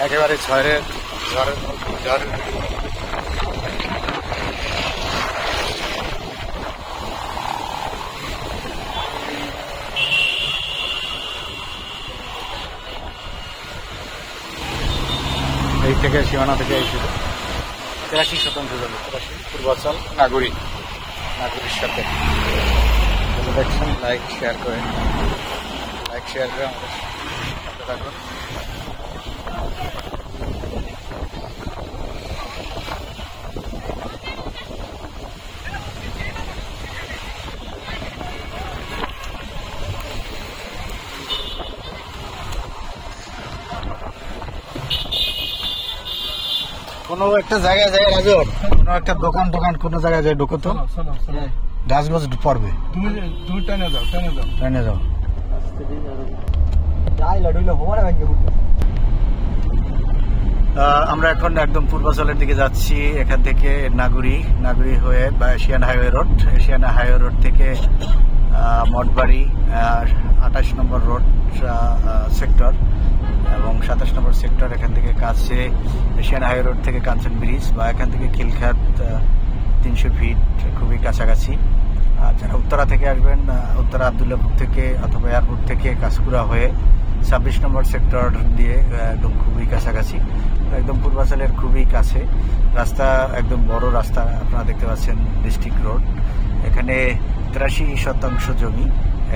একেবারে ঝড়ের এই থেকে সীমানা থেকে এসে 83% জমি, পূর্বাচল নাগরিক নাগরিক সাথে দেখছেন। লাইক শেয়ার করে আমাদের সাথে থাকুন। কোনো একটা জায়গায় যায় রাজু, কোনো একটা দোকান কোনো জায়গায় যায় ঢুকো তো গাছগাছ পড়বে। তুমি টেনে যাও। আমরা এখন একদম পূর্বাচলের দিকে যাচ্ছি। এখান থেকে নাগুরি হয়ে বা এশিয়ান হাইওয়ে রোড থেকে মঠবাড়ি 28 নম্বর রোড সেক্টর এবং 27 নম্বর সেক্টর। এখান থেকে কাছে এশিয়ান হাইওয়ে রোড থেকে কাঞ্চন ব্রিজ বা এখান থেকে খিলখ্যাত 300 ফিট, খুবই কাছাকাছি। আর যারা উত্তরা থেকে আসবেন, উত্তরা আবদুল্লাপুর থেকে অথবা এয়ারপোর্ট থেকে কাঁচকুড়া হয়ে 26 নম্বর সেক্টর দিয়ে একদম খুবই কাছাকাছি, একদম পূর্বাচলের খুবই কাছে। রাস্তা একদম বড় রাস্তা, আপনারা দেখতে পাচ্ছেন ডিস্ট্রিক্ট রোড। এখানে 83% জমি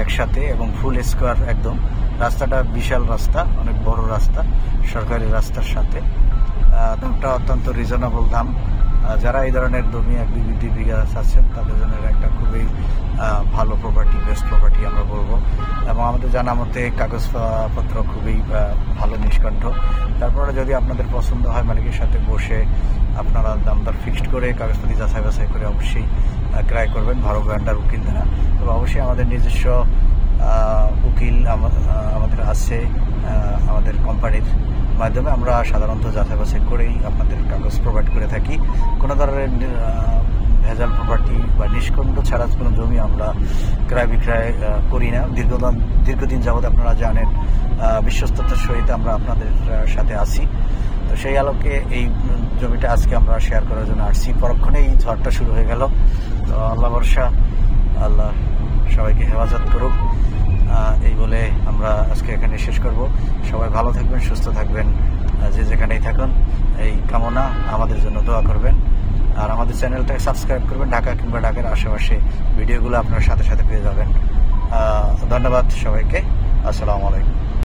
একসাথে এবং ফুল স্কোয়ার একদম। রাস্তাটা বিশাল রাস্তা, অনেক বড় রাস্তা, সরকারি রাস্তার সাথে। দামটা অত্যন্ত রিজনেবল দাম। যারা এই ধরনের জমি 1-2 বিঘা চাচ্ছেন তাদের জন্য একটা খুবই ভালো প্রপার্টি, বেস্ট প্রপার্টি আমরা বলবো। এবং আমাদের জানা মতে কাগজপত্র খুবই ভালো, নিষ্কণ্ঠ। তারপরে যদি আপনাদের পছন্দ হয়, মালিকের সাথে বসে আপনারা দামদার ফিক্সড করে কাগজপত্র যাচাই বাছাই করে অবশ্যই ক্রয় করবেন। ভালো ব্র্যান্ডার উকিল দ্বারা। তবে অবশ্যই আমাদের নিজস্ব উকিল আমাদের আছে, আমাদের কোম্পানির মাধ্যমে আমরা সাধারণত যাচাই বাছাই করেই আপনাদের কাগজ প্রোভাইড করে থাকি। কোনো ধরনের ভেজাল প্রপার্টি বা নিষ্কণ্ঠ ছাড়া কোনো জমি আমরা ক্রয় বিক্রয় করি না। দীর্ঘদিন যাবৎ আপনারা জানেন বিশ্বস্ততার সহিত আমরা আপনাদের সাথে আছি। তো সেই আলোকে এই জমিটা আজকে আমরা শেয়ার করার জন্য আসছি। পরক্ষণেই ঝড়টা শুরু হয়ে গেল। তো আল্লাহ ভরসা, আল্লাহ সবাইকে হেফাজত করুক, এই বলে আমরা আজকে এখানে শেষ করব। সবাই ভালো থাকবেন, সুস্থ থাকবেন, যে যেখানেই থাকুন এই কামনা। আমাদের জন্য দোয়া করবেন আর আমাদের চ্যানেলটাকে সাবস্ক্রাইব করবেন। ঢাকা কিংবা ঢাকার আশেপাশে ভিডিওগুলো আপনার সাথে পেয়ে যাবেন। ধন্যবাদ সবাইকে। আসসালামু আলাইকুম।